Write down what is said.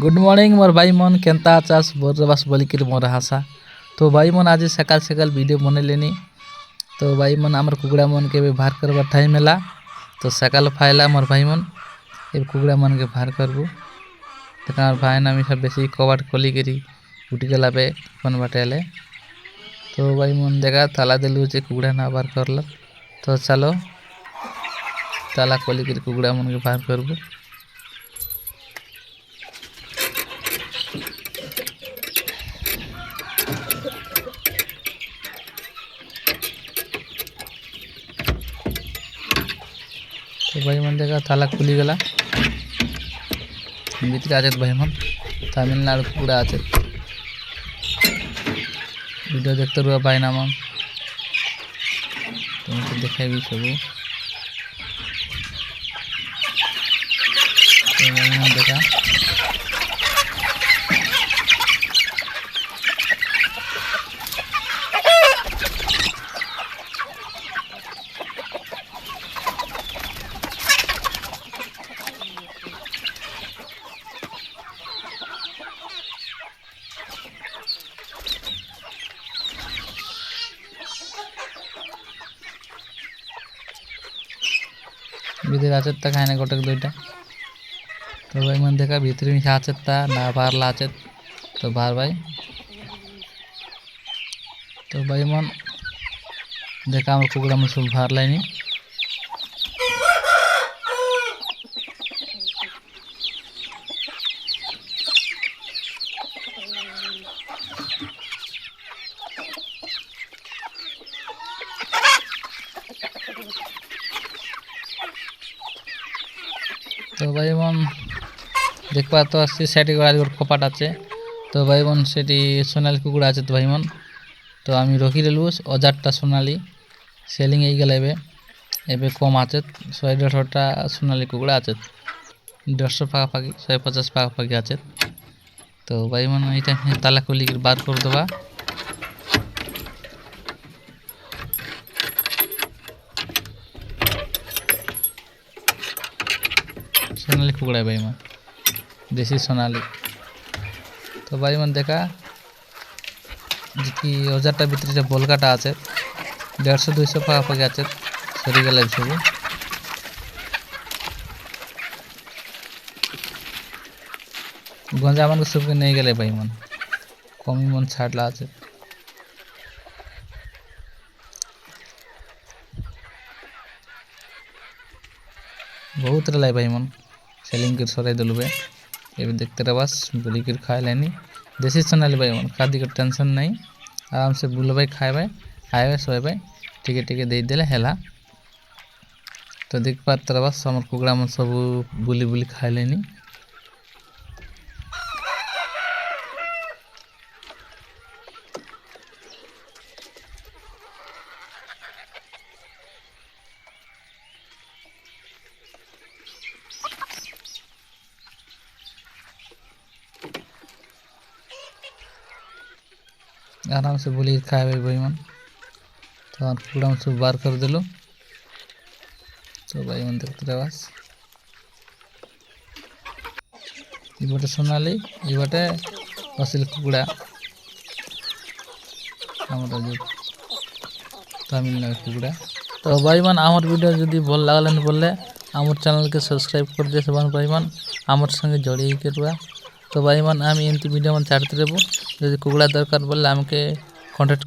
Good morning मोर भाई मन Kenta आचास बस बोलिक मोर हासा। तो भाई मन आज सकाल सकाल वीडियो बने लेनी। तो भाई मन आमर कुकड़ा मन के बाहर करवा टाइम है। तो सकाल फायला मोर भाई मन ये कुकड़ा मन के बाहर करबू। तो भाई नामी सब बेसी कबाट खोली करी उठी गला पे कौन बाटेले। तो भाई मन देखा ताला दिलू जे कुकड़ा ना बाहर करल। तो चलो ताला खोली करी कुकड़ा मन के बाहर करबू। तो भाई मन देखा ताला खुली गला भीतर आते भाई मन तमिलनाडु कुकड़ा आते वीडियो देखते रुआ भाई नाम तुमको देखेबी सब। तो भाई मन देखा भीतर आचता खाने गोटक दुईटा। तो भाई मन देखा भीतर में आचता ना बाहर लाचत। तो बाहर भाई तो भाई मन देखा हमारे कुकड़ा में सब बाहर लाइनी। तो भाई मन देखा तो आसছি সেটি গোড়া কপাট আছে। তো ভাই বোন সেটি সোনালি কুকুড়া আছে। তো ভাই বোন তো আমি রকি রেলু অজারটা সোনালি সেলিং এই গেলে এবে কম আছে 150টা সোনালি কুকুড়া আছে 150 পাখাপাখি 150 পাখাপাখি আছে। তো ভাই বোন এটা তালা খুলি বার করে দেবা। सोनाली कुकड़ा भाई मन देसी सोनाली। तो भाई मन देखा कि 1000टा भीतर जो बोलकाटा आछे 150-200 पाखापाखि आछे सरी गला सब। गंजा मन सबके नहीं गले भाई मन कमी मन छाड़ला आछे। बहुत रलाई भाई मन सेलिंग कर सराई दिलबे ये देखते रह बस बुली कर खाए लेनी देसी सोनाली भाई मन खादी का टेंशन नहीं आराम से बुल भाई खाए भाई आए सोए भाई ठीक है दे दिले हेला। तो देख पाते रह बस हमार कुकड़ा मन सब बुली बुली खाए लेनी। आराम से बुली खाए भाई मन। तो कुकड़ा में सब बार कर दिलो। तो भाई मन देखते रह बस ये बटे सोनाली ये बटे असल कुकड़ा तमिलनाडु कुकड़ा। तो भाई मन आमर वीडियो जदि भल लागल बोले आमर चैनल के सब्सक्राइब कर दे सब भाई मन आमर संगे जड़िए करवा। तो भाई मन आम एमती वीडियो मन छाड़ते रहबो। যদি কুকুড়া দরকার বললে আমাকে কন্টাক্ট